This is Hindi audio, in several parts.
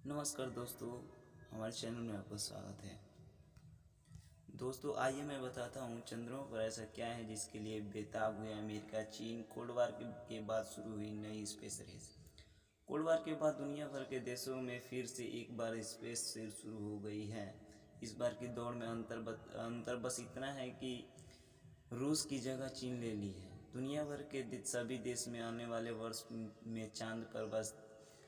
नमस्कार दोस्तों, हमारे चैनल में आपका स्वागत है। दोस्तों आइए मैं बताता हूँ चंद्रमा पर ऐसा क्या है जिसके लिए बेताब हुए अमेरिका, चीन। कोल्ड वार के बाद शुरू हुई नई स्पेस रेस। कोल्ड वार के बाद दुनिया भर के देशों में फिर से एक बार स्पेस रेस शुरू हो गई है। इस बार की दौड़ में अंतर बस इतना है कि रूस की जगह चीन ले ली है। दुनिया भर के सभी देश में आने वाले वर्ष में चांद पर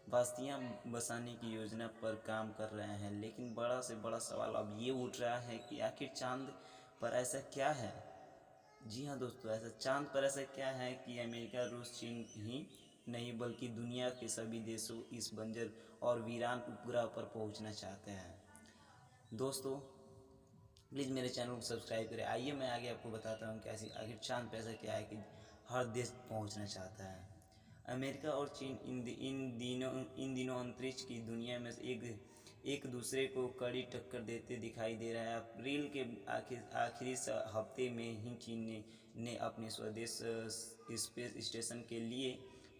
बस्तियां बसाने की योजना पर काम कर रहे हैं, लेकिन बड़ा से बड़ा सवाल अब ये उठ रहा है कि आखिर चांद पर ऐसा क्या है। जी हाँ दोस्तों, ऐसा चांद पर ऐसा क्या है कि अमेरिका, रूस, चीन ही नहीं बल्कि दुनिया के सभी देशों इस बंजर और वीरान उपग्रह पर पहुंचना चाहते हैं। दोस्तों प्लीज़ मेरे चैनल को सब्सक्राइब करें। आइए मैं आगे आपको बताता हूँ कि ऐसी आखिर चांद पे ऐसा क्या है कि हर देश पहुँचना चाहता है। अमेरिका और चीन इन दिनों अंतरिक्ष की दुनिया में एक दूसरे को कड़ी टक्कर देते दिखाई दे रहा है। अप्रैल के आखिरी हफ्ते में ही चीन ने अपने स्वदेश स्पेस स्टेशन के लिए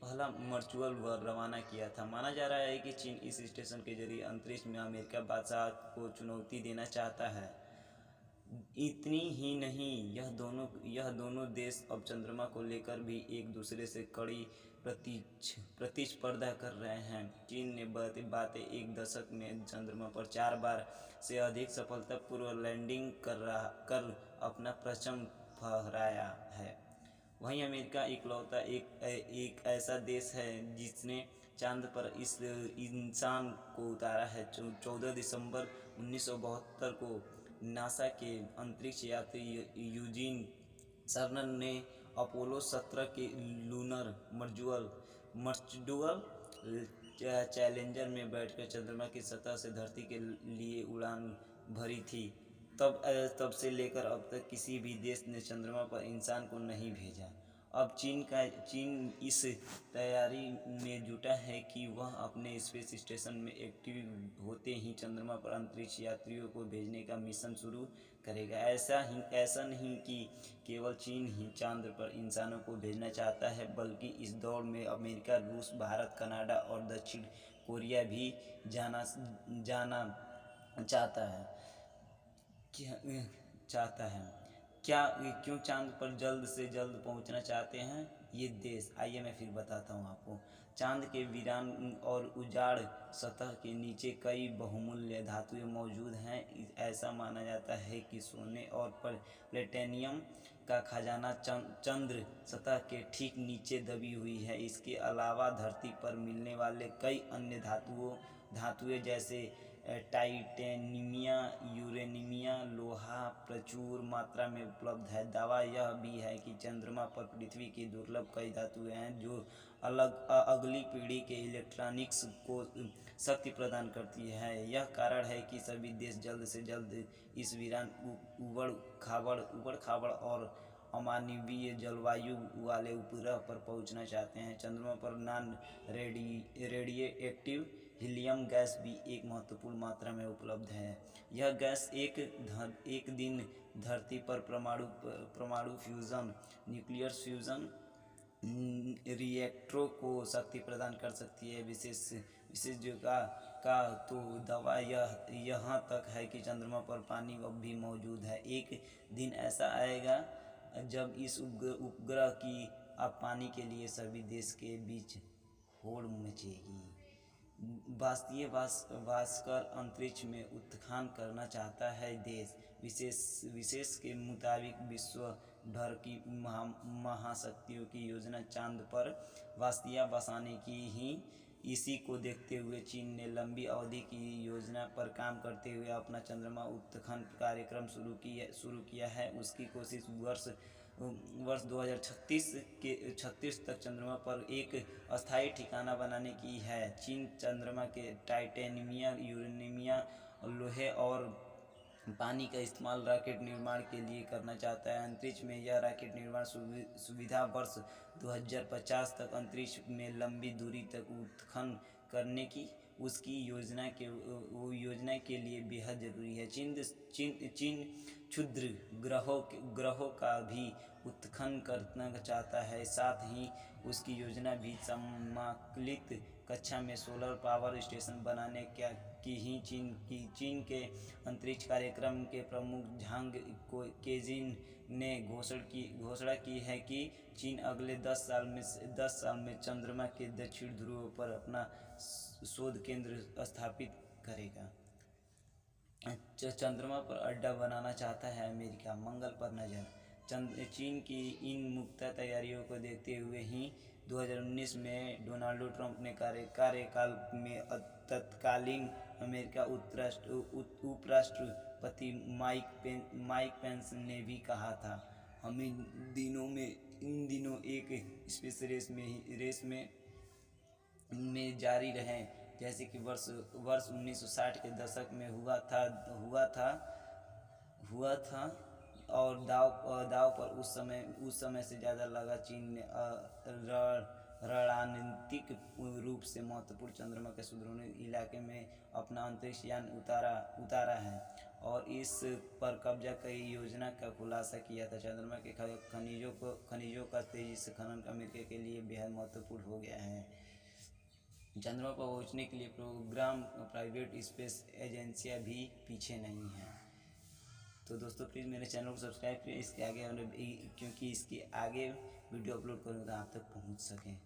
पहला वर्चुअल रवाना किया था। माना जा रहा है कि चीन इस स्टेशन के जरिए अंतरिक्ष में अमेरिका बादशाह को चुनौती देना चाहता है। इतनी ही नहीं, यह दोनों देश अब चंद्रमा को लेकर भी एक दूसरे से कड़ी प्रतिस्पर्धा कर रहे हैं। चीन ने बातें एक दशक में चंद्रमा पर 4 बार से अधिक सफलतापूर्वक लैंडिंग कर अपना परचम फहराया है। वहीं अमेरिका इकलौता एक ऐसा देश है जिसने चांद पर इस इंसान को उतारा है। 14 दिसंबर 1972 को नासा के अंतरिक्ष यात्री यूजीन सर्नन ने अपोलो 17 के लूनर मर्चडुअल चैलेंजर में बैठकर चंद्रमा की सतह से धरती के लिए उड़ान भरी थी। तब से लेकर अब तक किसी भी देश ने चंद्रमा पर इंसान को नहीं भेजा। अब चीन इस तैयारी में जुटा है कि वह अपने स्पेस स्टेशन में एक्टिव होते ही चंद्रमा पर अंतरिक्ष यात्रियों को भेजने का मिशन शुरू करेगा। ऐसा नहीं कि केवल चीन ही चांद पर इंसानों को भेजना चाहता है, बल्कि इस दौड़ में अमेरिका, रूस, भारत, कनाडा और दक्षिण कोरिया भी जाना चाहता है। चाहता है क्या क्यों चांद पर जल्द से जल्द पहुंचना चाहते हैं ये देश? आइए मैं फिर बताता हूं आपको। चांद के वीरान और उजाड़ सतह के नीचे कई बहुमूल्य धातुएं मौजूद हैं। ऐसा माना जाता है कि सोने और प्लेटिनियम का खजाना चंद्र सतह के ठीक नीचे दबी हुई है। इसके अलावा धरती पर मिलने वाले कई अन्य धातुएं जैसे टाइटेनियम, यूरेनियम, लोहा प्रचुर मात्रा में उपलब्ध है। दावा यह भी है कि चंद्रमा पर पृथ्वी की दुर्लभ कई धातुएं हैं जो अगली पीढ़ी के इलेक्ट्रॉनिक्स को शक्ति प्रदान करती है। यह कारण है कि सभी देश जल्द से जल्द इस वीरान उबड़ खाबड़ और अमानवीय जलवायु वाले उपग्रह पर पहुंचना चाहते हैं। चंद्रमा पर नॉन रेडिएटिव हीलियम गैस भी एक महत्वपूर्ण मात्रा में उपलब्ध है। यह गैस एक दिन धरती पर परमाणु फ्यूजन, न्यूक्लियर फ्यूजन रिएक्टरों को शक्ति प्रदान कर सकती है। विशेषज्ञों का तो दावा यहाँ तक है कि चंद्रमा पर पानी अब भी मौजूद है। एक दिन ऐसा आएगा जब इस उपग्रह की अब पानी के लिए सभी देश के बीच होड़ मचेगी। भारतीय भास्कर अंतरिक्ष में उत्थान करना चाहता है देश। विशेष के मुताबिक विश्व भर की महाशक्तियों की योजना चांद पर बस्तियां बसाने की ही। इसी को देखते हुए चीन ने लंबी अवधि की योजना पर काम करते हुए अपना चंद्रमा उत्थान कार्यक्रम शुरू किया है। उसकी कोशिश वर्ष 2036 तक चंद्रमा पर एक अस्थायी ठिकाना बनाने की है। चीन चंद्रमा के टाइटेनियम, यूरेनियम, लोहे और पानी का इस्तेमाल रॉकेट निर्माण के लिए करना चाहता है। अंतरिक्ष में यह रॉकेट निर्माण सुविधा वर्ष 2050 तक अंतरिक्ष में लंबी दूरी तक उत्खनन करने की उसकी योजना के लिए बेहद जरूरी है। चीन क्षुद्र ग्रहों का भी उत्खनन करना चाहता है, साथ ही उसकी योजना भी समाकलित कक्षा में सोलर पावर स्टेशन बनाने की ही चीन के अंतरिक्ष कार्यक्रम के प्रमुख झांग केजिन ने घोषणा की है कि चीन अगले 10 साल में चंद्रमा के दक्षिण ध्रुव पर अपना शोध केंद्र स्थापित करेगा। चंद्रमा पर अड्डा बनाना चाहता है अमेरिका, मंगल पर नज़र। चीन की इन मुख्य तैयारियों को देखते हुए ही 2019 में डोनाल्ड ट्रंप ने कार्यकाल में तत्कालीन अमेरिका उपराष्ट्रपति माइक पेंस ने भी कहा था, हम इन दिनों एक स्पेस रेस में जारी रहें, जैसे कि वर्ष 1960 के दशक में हुआ था और दाव पर उस समय से ज़्यादा लगा। चीन ने रणनीतिक रूप से महत्वपूर्ण चंद्रमा के सुदूर इलाके में अपना अंतरिक्ष यान उतारा है और इस पर कब्जा की योजना का खुलासा किया था। चंद्रमा के खनिजों का तेजी से खनन अमेरिका के लिए बेहद महत्वपूर्ण हो गया है। चंद्रमा पर पहुंचने के लिए प्रोग्राम प्राइवेट स्पेस एजेंसियां भी पीछे नहीं हैं। तो दोस्तों प्लीज़ मेरे चैनल को सब्सक्राइब करिए, इसके आगे क्योंकि इसके आगे वीडियो अपलोड करूँगा आप तक पहुंच सकें।